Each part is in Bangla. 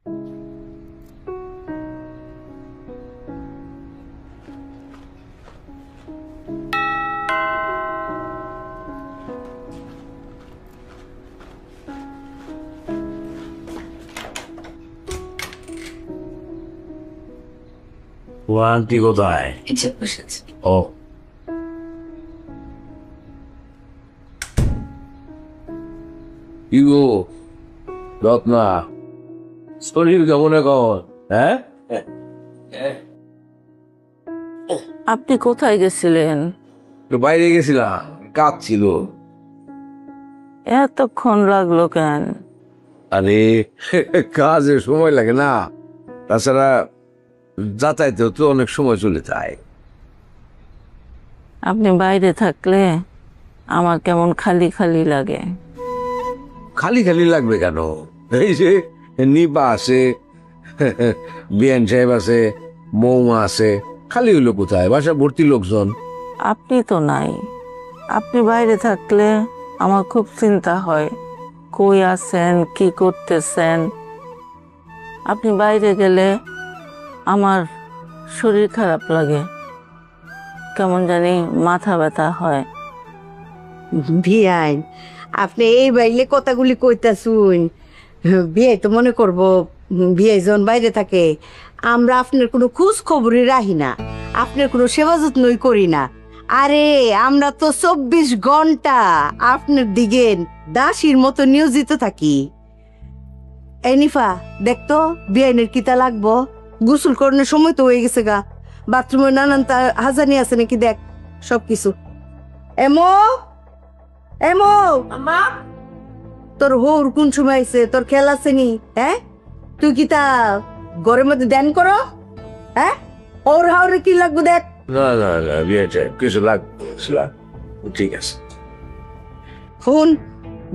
ও আন্টি কোথায়? ও ইগো রত্না, শরীর কেমন এখন? হ্যাঁ, আপনি কোথায় গেছিলেন? একটু বাইরে গেছিলাম, কাজ ছিল। এতক্ষণ লাগলো কেন? আরে কাজে সময় লাগে না, তাছাড়া যাতায়াতেও তো অনেক সময় চলে যায়। আপনি বাইরে থাকলে আমার কেমন খালি খালি লাগে। খালি খালি লাগবে কেন? এই যে নিপা আছে, বিয়ান সাহেব আছে, মৌমা আছে, খালি হইলো কোথায়? বাসা ভর্তি লোকজন। আপনি তো নাই। আপনি বাইরে থাকলে আমার খুব চিন্তা হয়, কই আছেন, কি করতেছেন। আপনি বাইরে গেলে আমার শরীর খারাপ লাগে, কেমন জানি মাথা ব্যথা হয়। বিয়াই, আপনি এই বাইলে কথাগুলি কইতাছুন, বিয়ে তো মনে করবো বিয়ে যখন বাইরে থাকে আমরা আপনার কোনো খোঁজ খবরই রাখি না, আপনার কোনো সেবা যত্নই করি না। আরে আমরা তো 24 ঘন্টা আপনার দিকে দাসীর মতো নিয়োজিত থাকি। এই নিফা, দেখতো বিয়াইনের কিতা লাগবো, গোসল করানোর সময় তো হয়ে গেছে গা, বাথরুমে নানান হাজানি আছে নাকি দেখ সবকিছু। এমো এমো তোর হোর কোন সময় আইছে, তোর খেয়াল আছে নি? হ্যাঁ, তুই কি তা ঘরের মধ্যে ধ্যান করো? হ্যাঁ, ওর হাওরে কি লাগবে দেখ। না না না, বিয়ান সাহেব কিছু লাগবে, ঠিক আছে। শুন,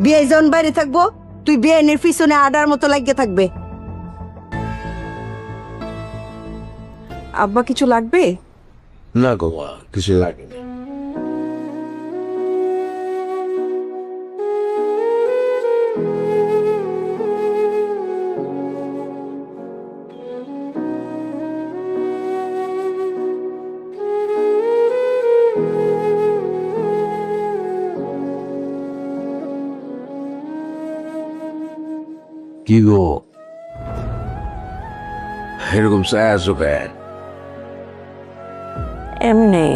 বিয়ে যখন বাইরে থাকবো তুই বিয়েনের পিছনে আডার মতো লাগিয়ে থাকবে। আব্বা কিছু লাগবে? না গো মা, কিছু লাগে না। কি গো এরকম চায় আছো কেন? এমনি।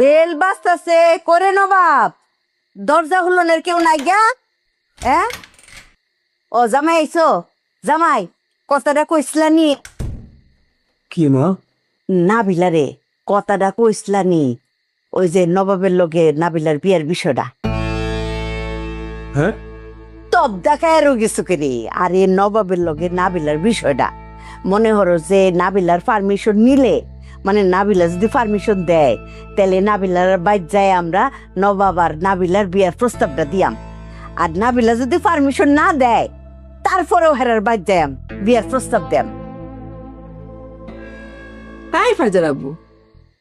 বেল বাজতাছে, করে নবাব দরজা হুলনের কেউ নাই গা? হ্যাঁ, ও জামাই আইছো? জামাই কথাটা কইসলানি? কি মা? নাবিলা রে, কথাটা কইসলানি ওই যে নবাবের লগে নাবিলার বিয়ের বিষয়টা? হ্যাঁ, তব দেখায় রো গেছো কে রে? আরে নবাবের লগে নাবিলার বিষয়টা মনে হরো যে নাবিলার পারমিশন নিলে, মানে নাবিলা যদি পারমিশন দেয় তাহলে নাবিলার বাইর যায় আমরা নবাব আর নাবিলার বিয়ার প্রস্তাবটা দিয়াম। আর নাবিলা যদি পারমিশন না দেয় তারপরেও হেরার বাইর যাই বিয়ার প্রস্তাব দেম। তাই ফারজার আব্বু,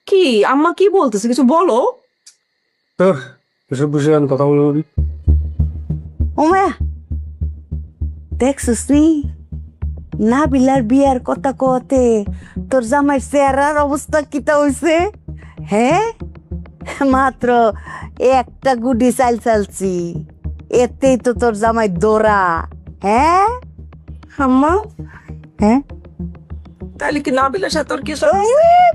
কি আম্মা কি বলতেছে কিছু বলো তো। এসব বিষয়ে আমি কথা বলবি? ওমায়া দেখছিস নি নাবিলার বিয়ার কথা কতে তোর জামাইয়ের চেহারার অবস্থা কিতা হইছে? হ্যাঁ, মাত্র একটা গুডি চাল চালছি, এতেই তো তোর জামাই দৌড়া। হ্যাঁ আম্মা, হ্যাঁ, তাহলে কি নাবিলার সাথে তোর কিছু?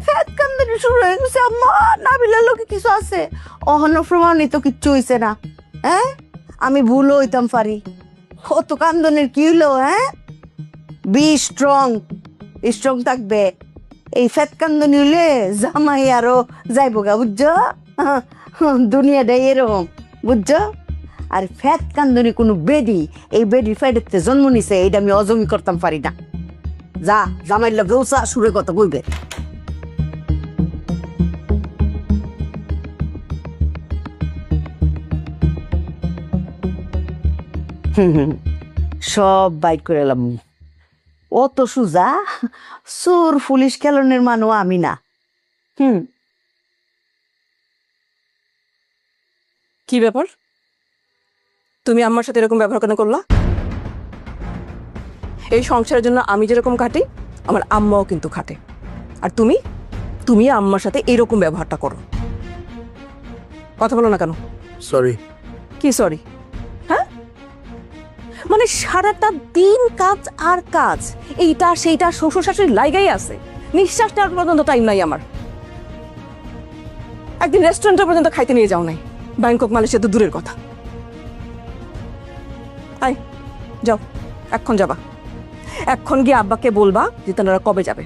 ফ্যাট কান্দানি শুরু হয়ে গেছে আম্মা। নাবিলার লোকে কিছু আছে? অহনো প্রমাণিত কিচ্ছু হইছে না। হ্যাঁ, আমি ভুল হইতাম পারি। ও তো কান্দনের কি হইলো? হ্যাঁ, বি স্ট্রং, স্ট্রং থাকবে। এই ফ্যাট কান্দনি হইলে জামাই আরো যাইব গা, বুঝছো? দুনিয়াটাই এরকম, বুঝছো? আর ফ্যাট কান্দনি কোনো বেডি এই বেডির ফ্যাটেতে জন্ম নিছে, এইটা আমি অজমি করতাম পারি না। যা জামাইল গৌসা সুরে কথা কইবে। সব বাইট করে এলাম। অত সুজা সুর পুলিশ খেলনের মানো আমি না। কি ব্যাপার? তুমি আম্মার সাথে এরকম ব্যবহার কেন করলা? এই সংসারের জন্য আমি যেরকম খাটি, আমার আম্মাও কিন্তু খাটে। আর তুমি তুমি আম্মার সাথে এরকম ব্যবহারটা করো। কথা বলো না কেন? সরি। কি সরি? হ্যাঁ, মানে সারাটা দিন কাজ আর কাজ, এইটা সেইটা শ্বশুর শাশুড়ি লাইগাই আছে, নিঃশ্বাস নেওয়ার পর্যন্ত টাইম নাই আমার। একদিন রেস্টুরেন্টে পর্যন্ত খাইতে নিয়ে যাও নাই, ব্যাংকক মালয়েশিয়া তো দূরের কথা। আই যাও, এখন যাবা, এখন গিয়ে আব্বাকে বলবা যে তারা কবে যাবে।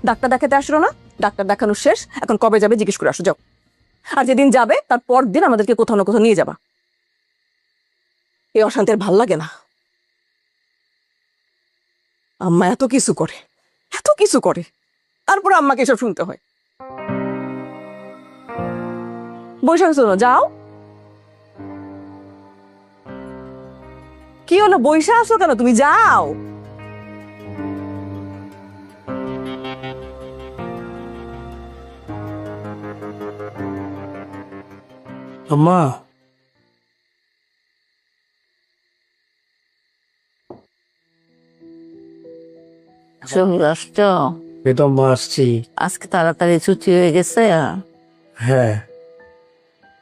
ডাক্তার দেখাতে আসলো না, ডাক্তার দেখানো শেষ, এখন কবে যাবে জিজ্ঞেস করে আসো, যাও। আর যেদিন যাবে তার পর দিন আমাদেরকে কোথাও না কোথাও নিয়ে যাবা। এই অশান্তি আর ভাল লাগে না। আম্মা এত কিছু করে, এত কিছু করে, তারপরে আম্মাকে এসব শুনতে হয়। বৈশাখ শোনো, যাও। কি হলো, বৈশা আসো কেন? তুমি যাও। আম্মা, চলে আসছো? এই তো আম্মা আসছি। আজকে তাড়াতাড়ি ছুটি হয়ে গেছে। হ্যাঁ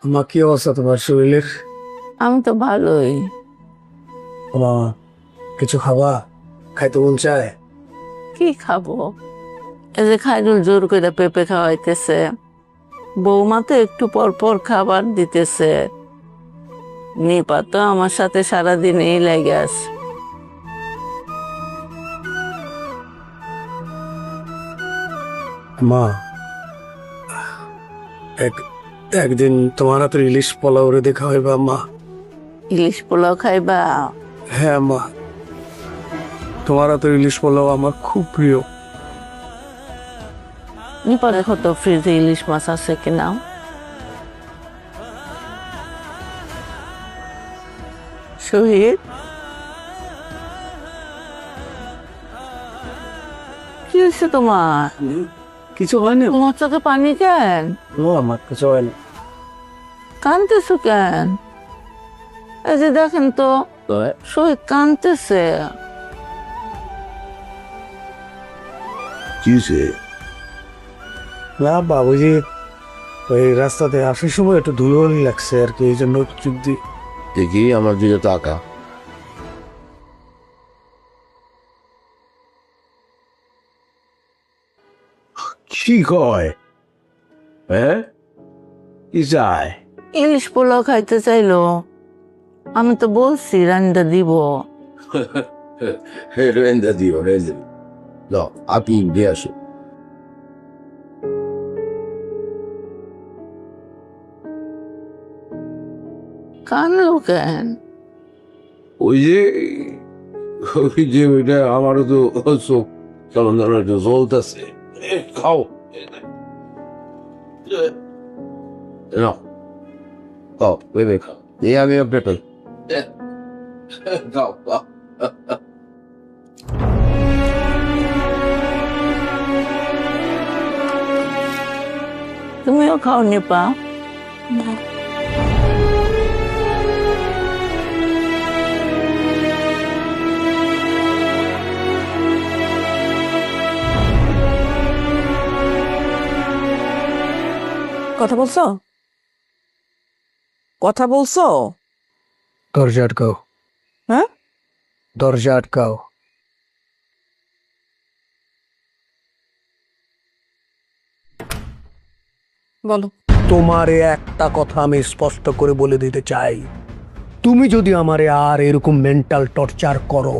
আম্মা, কি অবস্থা তোমার শরীরের? আমি তো ভালোই। আম্মা, কিছু খাবা? খাইতে মন চায়? কি খাবো? এই যে খাইরুল জোর করে পেঁপে খাওয়াইতেছে, বৌমা তো একটু পর পর খাবার দিতেছে, নিপা তো আমার সাথে সারাদিনই লেগে আছে। মা, একদিন তোমার হাতের ইলিশ পোলাও রে দেখা হইবা মা। ইলিশ পোলাও খাইবা? হ্যাঁ মা, তোমার হাতের ইলিশ পোলাও আমার খুব প্রিয়। নিপা দেখো তো ফ্রিজে ইলিশ মাছ আছে কিনা। শহীদ, কি হয়েছে তোমার? কিছু হয়নি তোমার চোখে পানি কেন? আমার কিছু হয়নি। কানতেছো কেন? এই যে দেখেন তো, শহীদ কানতেছে। কিসে? না বাবুজি, ওই রাস্তাতে আসার সময় একটু ধুলোবালি লাগছে আর কি, এই জন্য চুপ দি। দেখি আমার দিকে তাকা। কি কয়? হ্যাঁ, কি চায়? ইলিশ পোলাও খাইতে চাইলো, আমি তো বলছি রান্না দিব। রেন্দা দিও, রেন্দা দাও, আপনি দিয়ে আসো। কানলো কেন? ওইটা আমারও তো চোখ কেমন যেন একটু জ্বলতেছে। খাও নাও, খাও, ভেবে খাও। এই আমি পেটে খাও, খাও। তুমিও খাও নিপা। কথা বলছো? কথা বলছো? দরজা আটকাও। হ্যাঁ, দরজা আটকাও। বলো। তোমারে একটা কথা আমি স্পষ্ট করে বলে দিতে চাই, তুমি যদি আমারে আর এরকম মেন্টাল টর্চার করো,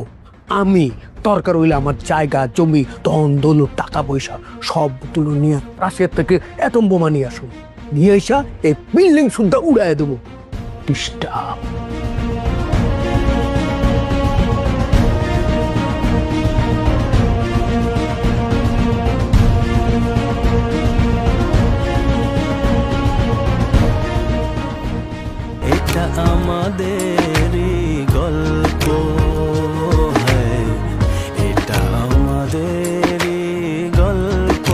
আমি দরকার হইলে আমার জায়গা জমি ধন দৌলত টাকা পয়সা সবগুলো নিয়ে রাশিয়ার থেকে এটম বোমা নিয়ে আসুন। নিয়ে এসা এই বিল্ডিং শুদ্ধা উড়াই দেবো। ডিস্টার্ব। এটা আমাদেরই গল্প, হ্যাঁ এটা আমাদেরই গল্প,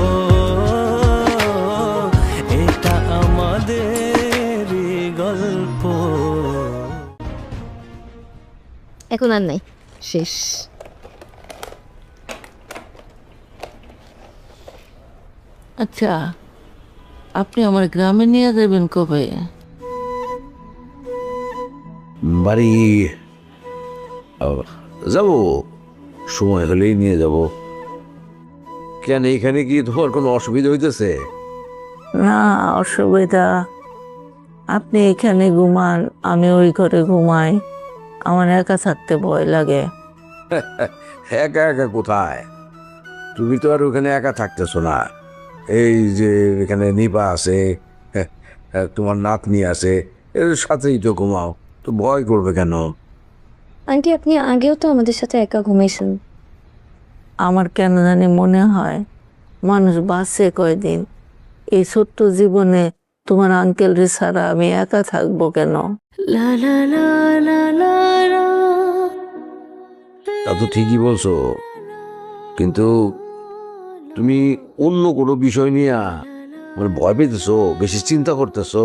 এটা আমাদেরই গল্প। এখন আর নাই, শেষ। আচ্ছা, আপনি আমার গ্রামে নিয়ে যাবেন কবে? বাড়ি যাব, সময় হলেই নিয়ে যাব। কেন, এখানে কি তোমার কোনো অসুবিধা হইতেছে? না, অসুবিধা, আপনি এখানে ঘুমান, আমি ওই ঘরে ঘুমাই, আমার একা থাকতে ভয় লাগে। একা একা কোথায়? তুমি তো আর ওখানে একা থাকতেছো না। এই যে এখানে নিপা আছে, তোমার নাতনি আছে, এর সাথেই তো ঘুমাও, তো ভয় করবে কেন? আন্টি, আপনি আগেও তো আমাদের সাথে একা ঘুমাইছেন। আমার কেন জানি মনে হয় মানুষ বাঁচে কয়দিন, এই ছোট্ট জীবনে তোমার আঙ্কেল রে ছাড়া আমি একা থাকবো কেন? তা তো ঠিকই বলছো, কিন্তু তুমি অন্য কোনো বিষয় নিয়ে মানে ভয় পেতেছো, বেশি চিন্তা করতেছো।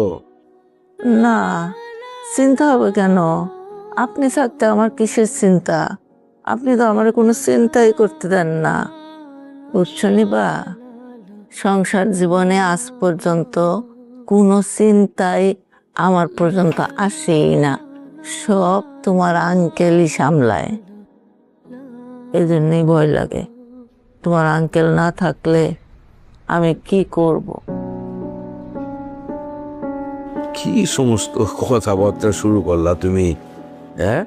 না, চিন্তা হবে কেন? আপনি থাকতে আমার কিসের চিন্তা? আপনি তো আমার কোনো চিন্তাই করতে দেন না, বুঝছো নিবা? সংসার জীবনে আজ পর্যন্ত কোনো চিন্তাই আমার পর্যন্ত আসেই না, সব তোমার আঙ্কেলই সামলায়। এই জন্যই ভয় লাগে, তোমার আঙ্কেল না থাকলে আমি কি করব? কি সমস্ত কথাবার্তা শুরু করলা তুমি, হ্যাঁ?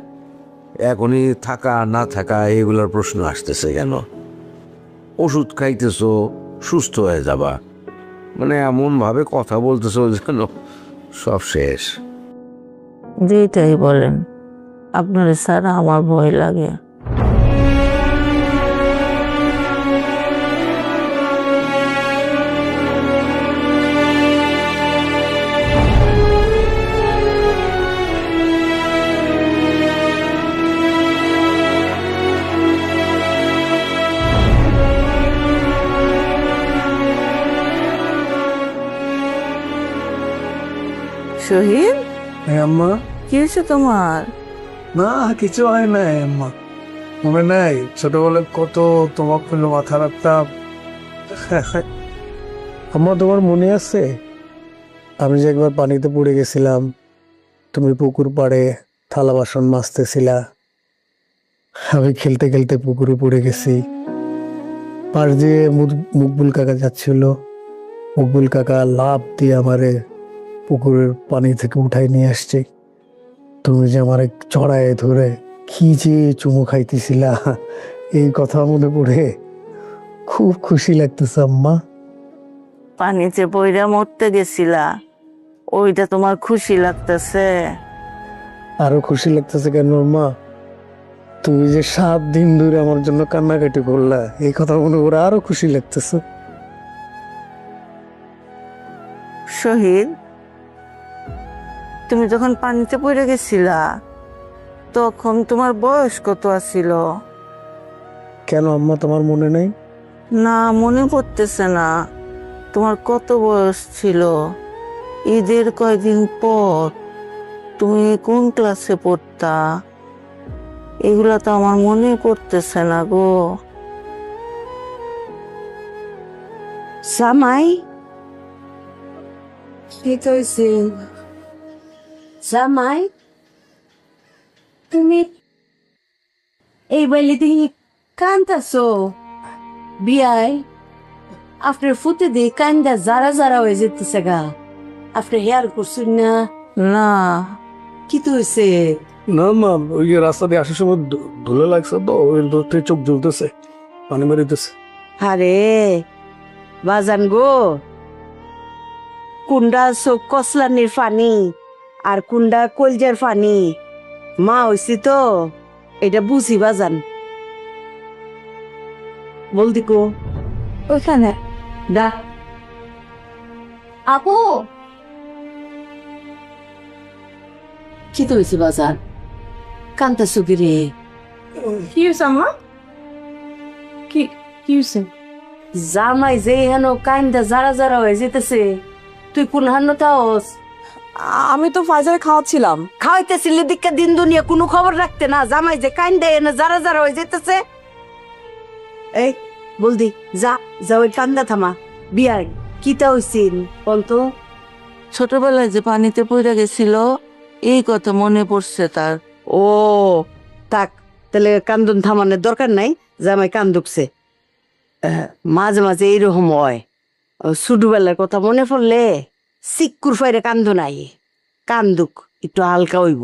এখনই থাকা না থাকা এগুলোর প্রশ্ন আসতেছে কেন? ওষুধ খাইতেছো, সুস্থ হয়ে যাবা, মানে এমন ভাবে কথা বলতেছো যেন সব শেষ। যেটাই বলেন, আপনার ছাড়া আমার ভয় লাগে। শহীদ, আম্মা, কি হয়েছে তোমার? না কিছু হয় নাই আম্মা। মনে নাই ছোটবেলায় কত তোমার জন্য মাথা রাখতাম? আম্মা, তোমার মনে আছে আমি যে একবার পানিতে পড়ে গেছিলাম, তুমি পুকুর পাড়ে থালা বাসন মাজতেছিলা, আমি খেলতে খেলতে পুকুরে পড়ে গেছি। পাশ দিয়ে মুকবুল কাকা যাচ্ছিল, মুকবুল কাকা লাফ দিয়ে আমারে পুকুরের পানি থেকে উঠাই নিয়ে আসছে। তুমি যে আমার চড়ায় ধরে কি যে চুমু খাইতেছিলা, এই কথা মনে পড়ে খুব খুশি লাগতেছে আম্মা। পানিতে বইরা মরতে গেছিলা, ওইটা তোমার খুশি লাগতেছে? আরো খুশি লাগতেছে কেন আম্মা? তুমি যে 7 দিন ধরে আমার জন্য কান্নাকাটি করলা, এই কথা মনে করে আরো খুশি লাগতেছে। শহীদ, তুমি যখন পানিতে পড়ে গেছিলা তখন তোমার বয়স কত আছিল? কেন আম্মা, তোমার মনে নেই? না, মনে পড়তেছে না তোমার কত বয়স ছিল। ঈদের কয়দিন পর তুমি কোন ক্লাসে পড়তা? এগুলা তো আমার মনে পড়তেছে না গো। জামাই, কি হয়েছে? জামাই, তুমি এই বাইলে দেখি কান্দাছো? বিয়াই আপনার ফুটে দিয়ে কান্দা যারা যারা হয়ে যেতেছে গা, আপনি হেয়ার করছেন না? না, কি তো হয়েছে? না মা, ওই যে রাস্তা দিয়ে আসার সময় ধুলে লাগছে তো, ওই ধরতে চোখ জ্বলতেছে, পানি মারিতেছে। আরে বাজান গো, কুন্ডা চোখ কসলানির পানি আর কুন্ডা কলজার পানি মা হইছি তো এটা বুঝি বাজান বলদি কো ওইখানে দা আপু কি তো হয়েছে বাজার কান্তা সুগিরে কি হয়েছে আম্মা? কি কি হয়েছে? জামাই যে হেন কান্দা যারা যারা হয়ে যেতেছে তুই কোন হান্ন তাওস আমি তো ফাইজারে খাওয়াচ্ছিলাম। খাওয়াইতেছিলি দিকে দিন দুনিয়া কোনো খবর রাখতে না জামাই যে কান্দা এনে যারা যারা হয়ে যেতেছে এই বলদি যা যা ওই কান্দা থামা বিয়ার কিতা হইছিন বলতো ছোটবেলায় যে পানিতে পড়ে গেছিল এই কথা মনে পড়ছে তার। ও তাক তাহলে কান্দন থামানোর দরকার নাই জামাই কান্দুকছে মাঝে মাঝে এইরকম হয় ছোটবেলার কথা মনে পড়লে সিক্কুর ফাইরে কান্দো নাই কান্দুক একটু হালকা হইব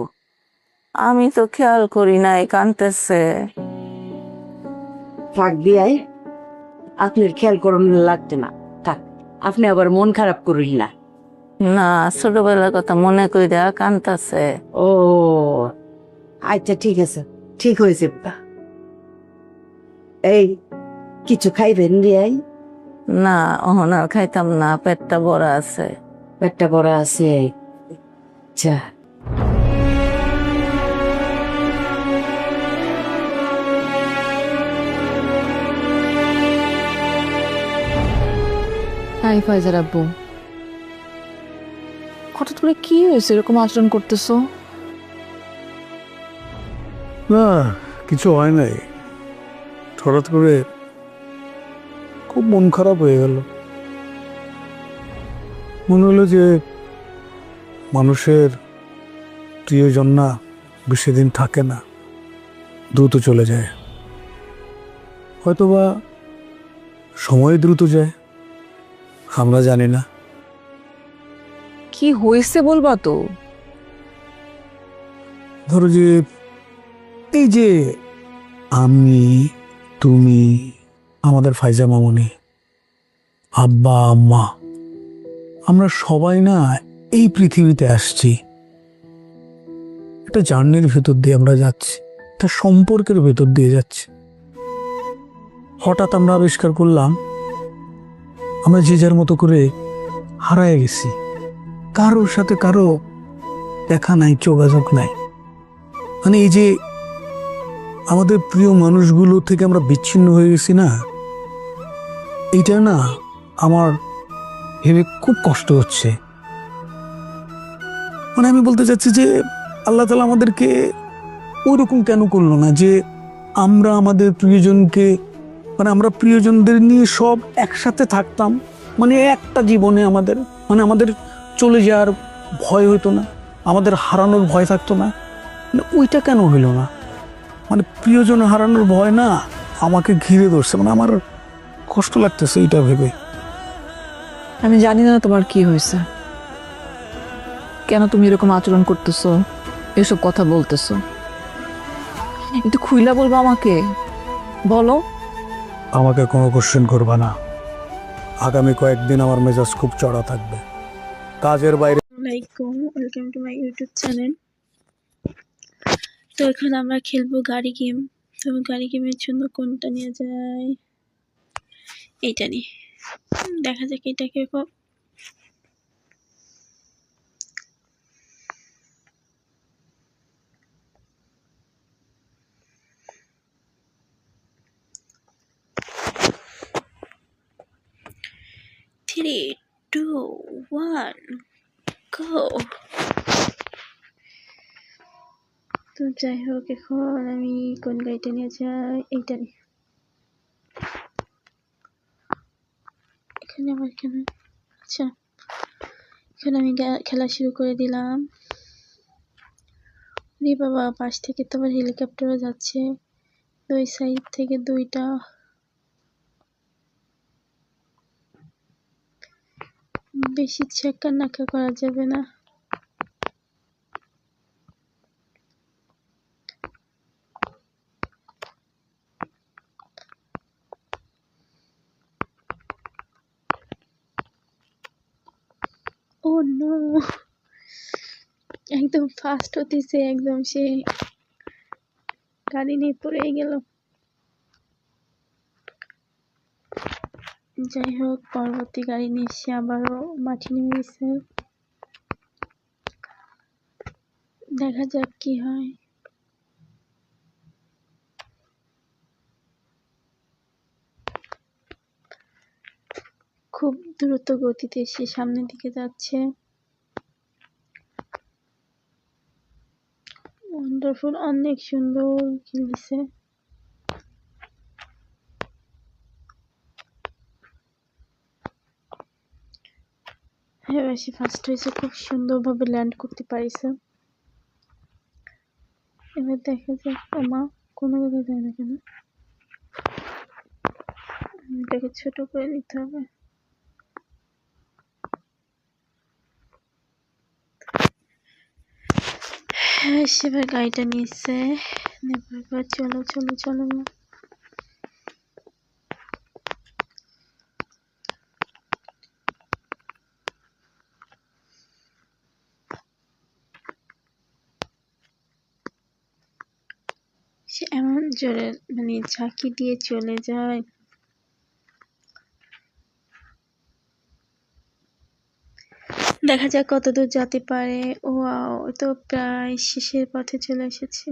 আমি তো খেয়াল করি নাই কানতেছে। থাক দিয়াই আপনার খেয়াল করুন লাগতে না থাক আপনি আবার মন খারাপ করুন না না ছোটবেলার কথা মনে কইরা কানতাছে। ও আচ্ছা ঠিক আছে ঠিক হয়েছে এই কিছু খাইবেন দিয়াই না অহন আর খাইতাম না, পেটটা বড় আছে। পেটটা বড় আছে আচ্ছা হাই ফাইজার আব্বু, হঠাৎ করে কি হয়েছে এরকম আচরণ করতেছো? না কিছু হয় নাই, হঠাৎ করে খুব মন খারাপ হয়ে গেল। মনে হলো যে মানুষের প্রিয়জন না বেশি দিন থাকে না, দ্রুত চলে যায়। হয়তোবা সময় দ্রুত যায়, আমরা জানি না। কি হয়েছে বলবা তো? ধরো যে এই যে আমি, তুমি, আমাদের ফাইজা মামুনি, আব্বা আম্মা, আমরা সবাই না এই পৃথিবীতে আসছি, একটা জার্নির ভেতর দিয়ে আমরা যাচ্ছি, একটা সম্পর্কের ভেতর দিয়ে যাচ্ছি। হঠাৎ আমরা আবিষ্কার করলাম আমরা যে যার মতো করে হারায় গেছি, কারোর সাথে কারো দেখা নাই, যোগাযোগ নাই। মানে এই যে আমাদের প্রিয় মানুষগুলো থেকে আমরা বিচ্ছিন্ন হয়ে গেছি না, এইটা না আমার ভেবে খুব কষ্ট হচ্ছে। মানে আমি বলতে চাচ্ছি যে আল্লাহ তাআলা আমাদেরকে ওইরকম কেন করলো না যে আমরা আমাদের প্রিয়জনকে, মানে আমরা প্রিয়জনদের নিয়ে সব একসাথে থাকতাম, মানে একটা জীবনে আমাদের, মানে আমাদের চলে যাওয়ার ভয় হতো না, আমাদের হারানোর ভয় থাকতো না। মানে ওইটা কেন হইল না? মানে প্রিয়জন হারানোর ভয় না আমাকে ঘিরে ধরছে, মানে আমার কষ্ট লাগতেছে এটা ভেবে। আমি জানি না তোমার কি হয়েছে, কেন তুমি এরকম আচরণ করতেছো, এসব কথা বলতেছো। একটু খুইলা বলবো আমাকে, বলো। আমাকে কোনো কোশ্চেন করবা না, আগামী কয়েকদিন আমার মেজাজ খুব চড়া থাকবে, কাজের বাইরে। আসসালামাইকুম, welcome to my YouTube channel. তো এখন আমরা খেলবো গাড়ি গেম। তো গাড়ি গেমের জন্য কোনটা নিয়ে যায়, এইটা নিয়ে দেখা যাক এটা কিরকম। থ্রি, টু, ওয়ান, গো। তো যাই হোক, এখন আমি কোন গাড়িটা নিয়ে যাই, এইটা নিয়ে। এখানে আমার এখানে, আচ্ছা এখানে আমি খেলা শুরু করে দিলাম। রে বাবা, পাশ থেকে তো আবার হেলিকপ্টারও যাচ্ছে, দুই সাইড থেকে দুইটা। বেশি ছেঁকা নাকা করা যাবে না। ও নো, একদম ফাস্ট হতেছে, একদম সে গাড়ি নিয়ে পড়ে গেল। যাই হোক, পরবর্তী গাড়ি নিয়ে এসে আবারও মাটি নেমে গেছে। দেখা যাক কি হয়। খুব দ্রুত গতিতে সে সামনের দিকে যাচ্ছে। ওয়ান্ডারফুল, অনেক সুন্দর খেলছে। এবার সে ফার্স্ট হয়েছে, খুব সুন্দরভাবে ল্যান্ড করতে পারিছে। এবার দেখা যাক, মা কোনো জায়গায় যায় না কেন, এটাকে ছোট করে নিতে হবে। হ্যাঁ, সেবার গাড়িটা নিচ্ছে, নেবার পর চলো চলো চলো। সে এমন জোরে মানে ঝাঁকি দিয়ে চলে যায়। দেখা যাক কত দূর যেতে পারে। ওয়াও, তো প্রায় শেষের পথে চলে এসেছে।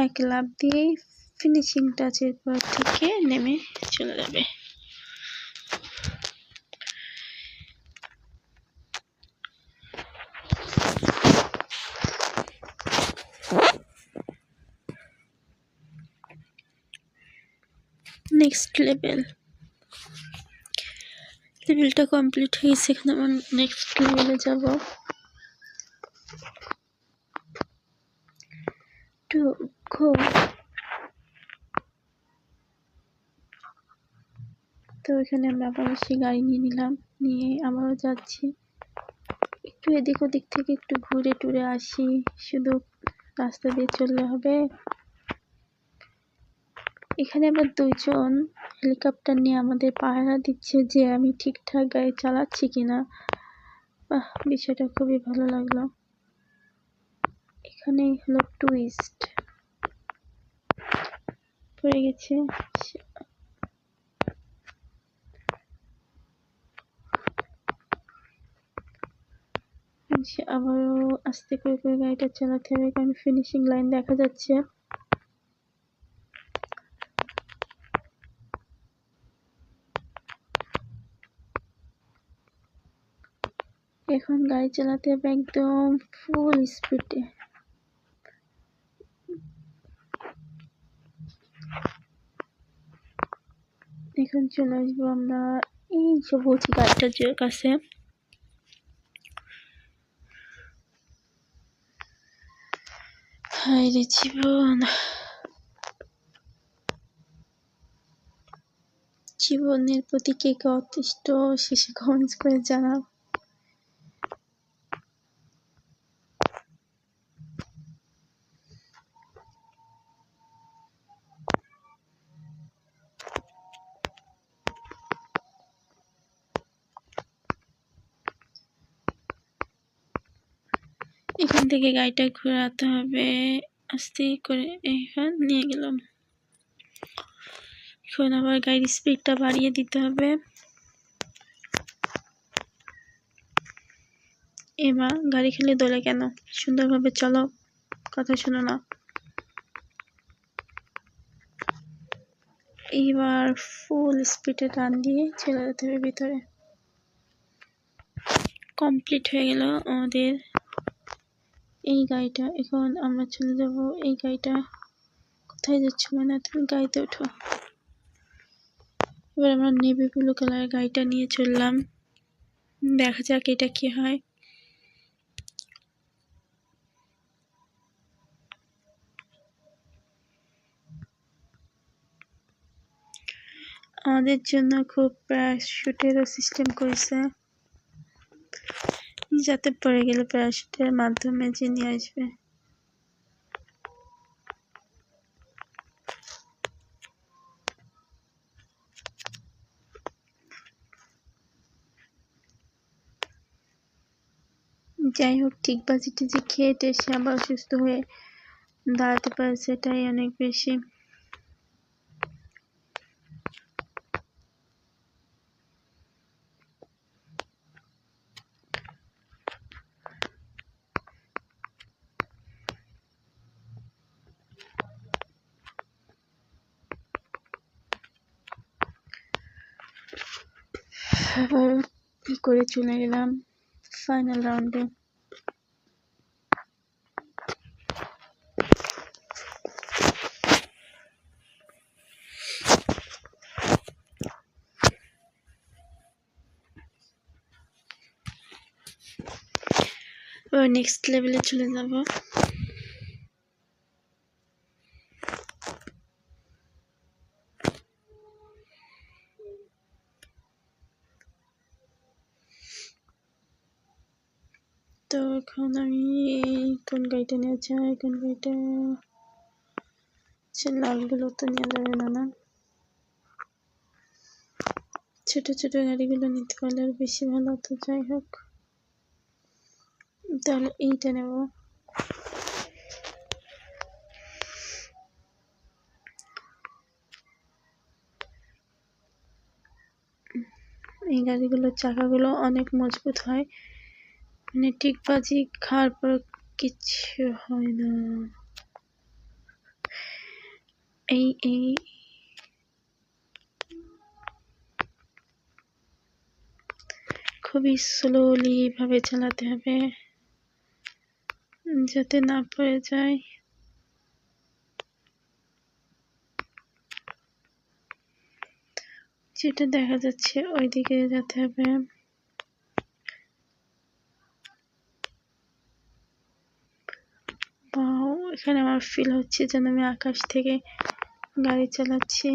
এক লাফ দিয়ে ফিনিশিং টাচের পর থেকে নেমে চলে যাবে। নেক্সট লেভেলটা কমপ্লিট হয়েছে। এখানে আমরা নেক্সট লেভেলে যাব। তো এখানে আমরা আবার সেই গাড়ি নিয়ে নিলাম, নিয়ে আবারও যাচ্ছি। একটু এদিক ওদিক থেকে একটু ঘুরে টুরে আসি, শুধু রাস্তা দিয়ে চললে হবে? এখানে আবার দুইজন হেলিকপ্টার নিয়ে আমাদের পাহারা দিচ্ছে যে আমি ঠিকঠাক গাড়ি চালাচ্ছি কিনা। বিষয়টা খুবই ভালো লাগলো। এখানেই হলো টুইস্ট, পড়ে গেছে। আবারও আস্তে করে করে গাড়িটা চালাতে হবে, কারণ ফিনিশিং লাইন দেখা যাচ্ছে। এখন গাড়ি চালাতে হবে একদম ফুল স্পিডে। এখন চলে আসবো আমরা এই সবুজ গাছটার কাছে। হায় রে জীবন, জীবনের প্রতি কে কে অতিষ্ঠ শেষে কমেন্টস করে জানাও। এখান থেকে গাড়িটা ঘোরাতে হবে আস্তে করে। এখান নিয়ে গেলাম। এখন আবার গাড়ির স্পিডটা বাড়িয়ে দিতে হবে। এবার গাড়ি খেলে দোলে কেন, সুন্দরভাবে চলো, কথা শোনো না। এইবার ফুল স্পিডে টান দিয়ে চলে যেতে হবে ভিতরে। কমপ্লিট হয়ে গেল আমাদের এই গাড়িটা। এখন আমরা চলে যাব এই গাড়িটা। কোথায় যাচ্ছ মানে? তুমি গাড়িতে ওঠো। এবার আমরা নেভি ব্লু কালারের গাড়িটা নিয়ে চললাম। দেখা যাক এটা কি হয়। আমাদের জন্য খুব প্যারাশুটেরও সিস্টেম করেছে, যাতে পড়ে গেলে প্যারাশুটের মাধ্যমে যে নিয়ে আসবে। যাই হোক, ঠিক বাজি টিজি খেয়ে টেসে আবার অসুস্থ হয়ে দাঁড়াতে পারছে, এটাই অনেক বেশি। আবার ই করে চলে গেলাম ফাইনাল রাউন্ডে। এবার নেক্সট লেভেলে চলে যাব। তো এখন আমি কোন গাড়িটা নিয়ে যাই, কোন গাড়িটা লালগুলো তো নিয়ে যাবে না, না ছোট ছোট গাড়িগুলো নিতে পারলে আর বেশি ভালো হতো। যাই হোক, তাহলে এইটা নেব। এই গাড়িগুলোর চাকাগুলো অনেক মজবুত হয়, মানে ঠিক বাজি খাওয়ার পর কিছু হয় না। এই এই খুবই স্লোলি ভাবে চালাতে হবে যাতে না পড়ে যায়। যেটা দেখা যাচ্ছে ওইদিকে যেতে হবে। বাও, এখানে আমার ফিল হচ্ছে যেন আমি আকাশ থেকে গাড়ি চালাচ্ছি।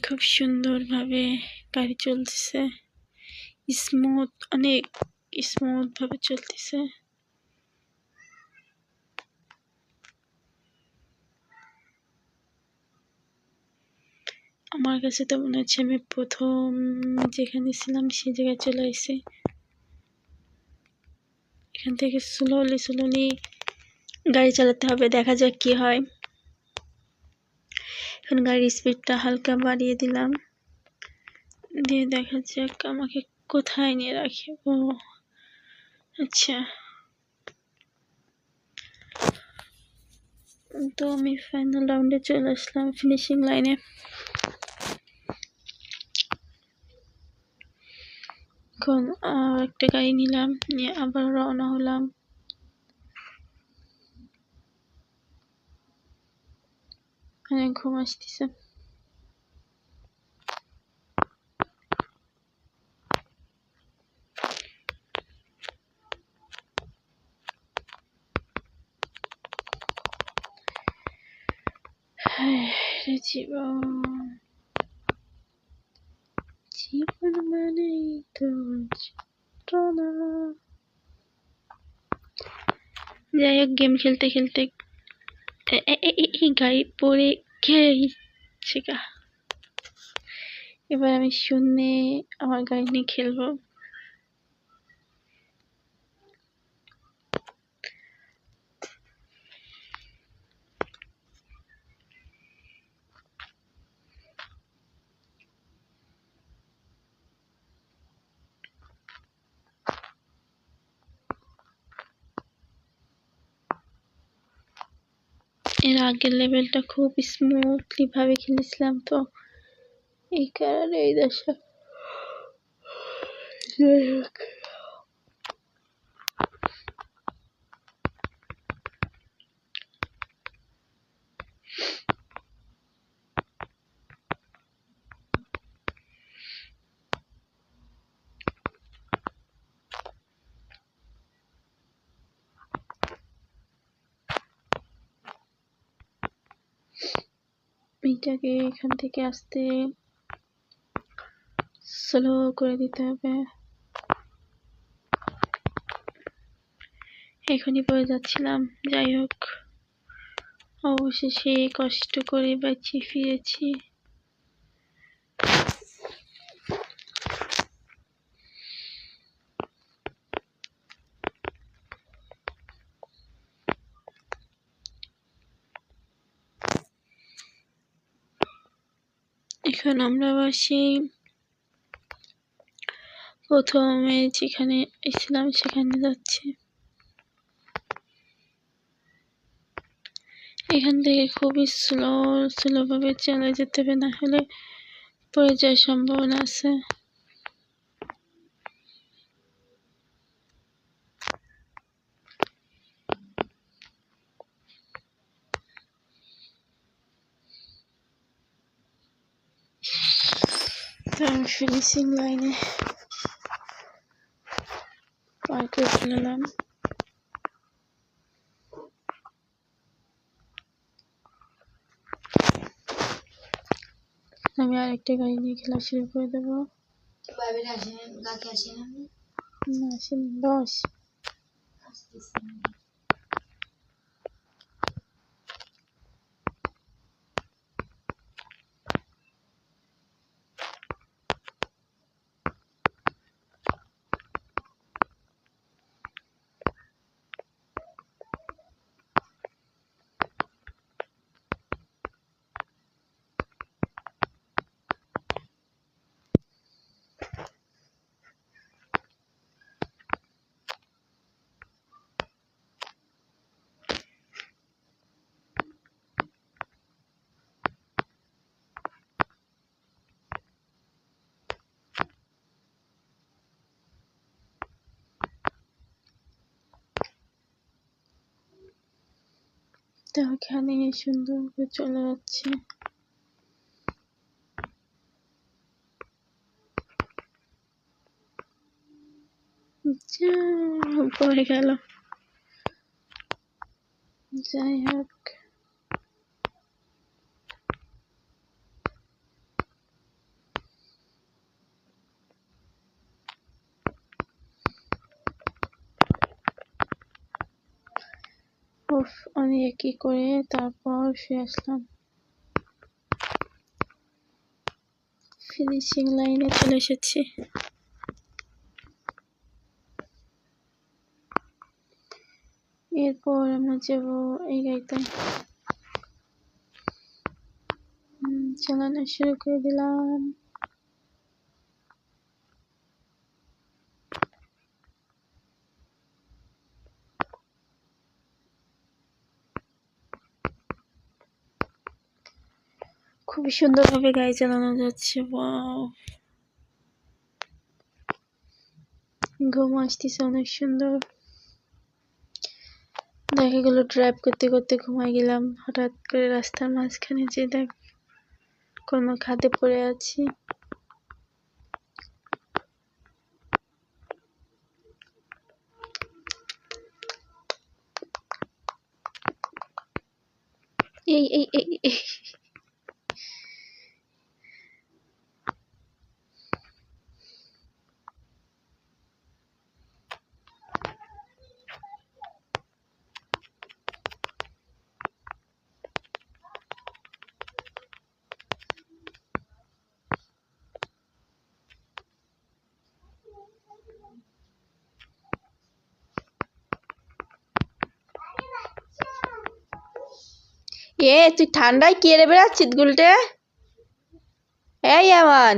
খুব সুন্দরভাবে গাড়ি চলতেছে, স্মুথ, অনেক স্মুথ ভাবে চলতেছে। আমার কাছে তো মনে হচ্ছে আমি প্রথম যেখানে ছিলাম সেই জায়গায় চলে এসেছি। এখান থেকে স্লোলি স্লোলি গাড়ি চালাতে হবে, দেখা যাক কি হয়। এখন গাড়ির স্পিডটা হালকা বাড়িয়ে দিলাম, দিয়ে দেখা যাক আমাকে কোথায় নিয়ে রাখে। ও আচ্ছা, তো আমি ফাইনাল রাউন্ডে চলে আসলাম, ফিনিশিং লাইনে। এখন একটা গাড়ি নিলাম, নিয়ে আবার রওনা হলাম। অনেক ঘুম আসতেছে। জীবন জীবন মানেই তো যন্ত্রণা। যাই হোক, গেম খেলতে খেলতে গাড়ি পড়ে গেছে গা। এবার আমি শূন্যে আমার গাড়ি নিয়ে খেলবো। এর আগের লেভেলটা খুব স্মুথলি ভাবে খেলেছিলাম, তো এই কারণে এই দশা। যাই হোক, এটাকে এখান থেকে আসতে স্লো করে দিতে হবে। এখনই পড়ে যাচ্ছিলাম। যাই হোক, অবশেষে কষ্ট করে বাঁচিয়ে ফিরেছি। এখন আমরা আবার সেই প্রথমে যেখানে এসেছিলাম সেখানে যাচ্ছি। এখান থেকে খুবই স্লোভাবে চলে যেতে হবে, না হলে পড়ে যাওয়ার সম্ভাবনা আছে। তো আমি ফিনিশিং লাইনে পার করে ফেললাম। আমি আরেকটা গাড়ি নিয়ে খেলা শুরু করে দেবো। না, আসেনি, বস। তো এখানে সুন্দর করে চলে যাচ্ছে। পড়ে গেল। যাই হোক, অনেক কি করে তারপর শুয়ে আসলাম। ফিনিশিং লাইনে চলে এসেছি। এরপর আমরা যাবো এই গাড়িতে। চালানো শুরু করে দিলাম। খুবই সুন্দরভাবে গাড়ি চালানো যাচ্ছে। ওয়াও, ঘুম আসতেছে অনেক সুন্দর। দেখা গেল ড্রাইভ করতে করতে ঘুমাই গেলাম। হঠাৎ করে রাস্তার মাঝখানে যে দেখ কোনো খাদে পড়ে আছি। এই এই এই এই তুই ঠান্ডায় কেড়ে বেড়াচ্ছিস গুলটে? এই আমান,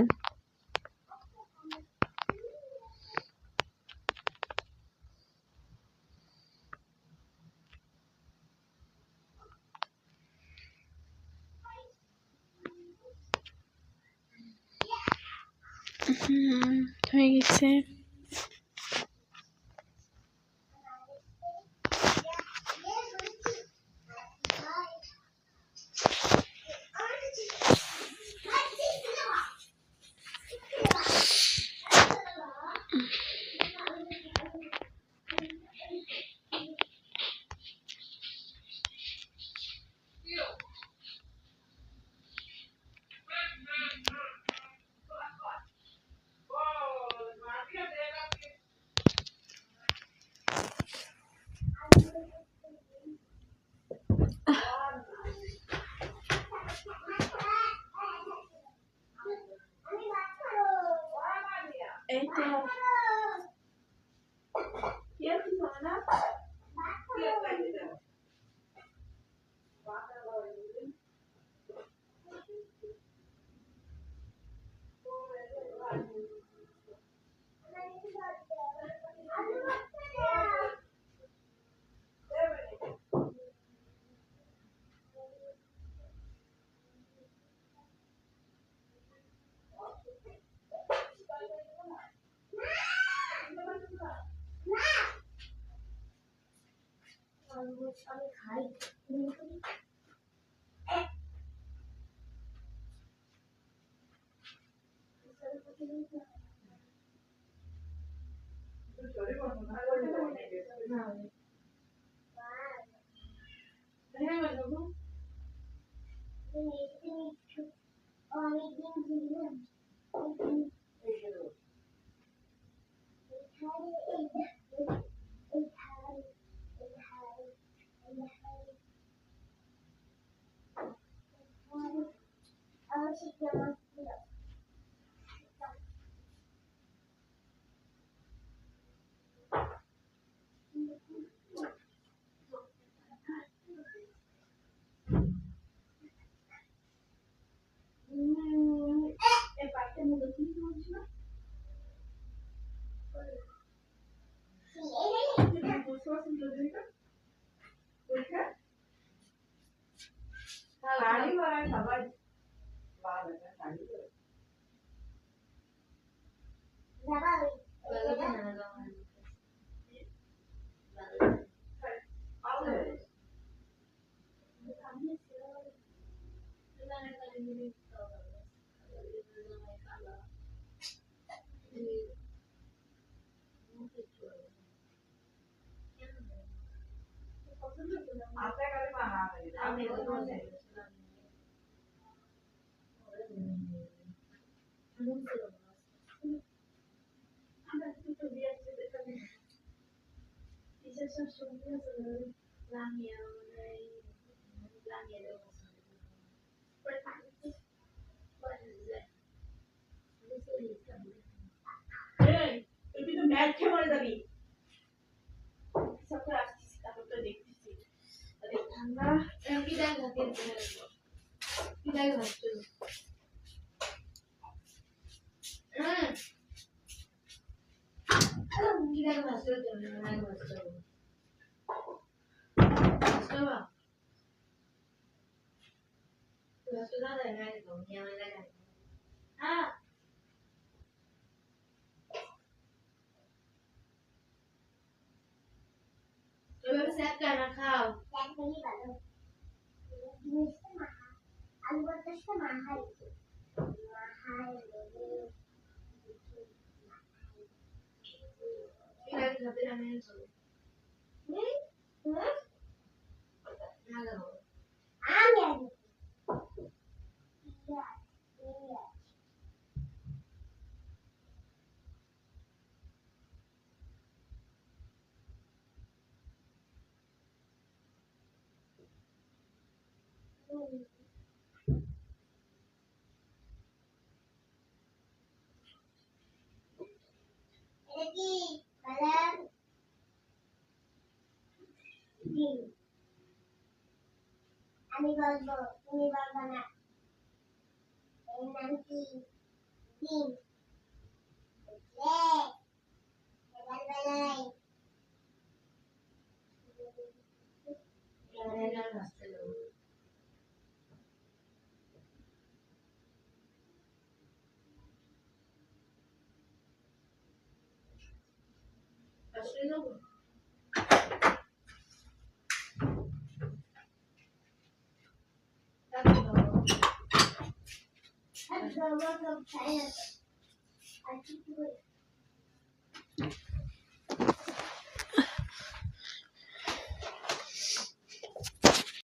হয়ে গেছে। এই তো কি আর কিছু হবে না তুই তো ম্যাচ খেয়ে মরে যাবি সব আসছিস তারপর তো দেখতেছি আরে ঠান্ডা কি দেখা কি দেখা ভাবছো হ্যাঁ কি দেখা ভাবছো তুমি না ভাবছো বাবা তুই আসলে না দেখা তুমি আমার লাগা হ্যাঁ এভাবে সেট করে না খাও সেট করি ভালো জিনিসটা মাখা আলু ভর্তাটা মাখাই মাখাই এটা খাতে আমি চলো না দাও আমি আছি এটা কি কালার ডিম আমি বলবো তুমি বলবো না এর নাম কি ডিম এবার বেলায় এবার আসতে দাও আসলে দাও আচ্ছা বাবা সব খাই না আর কি করে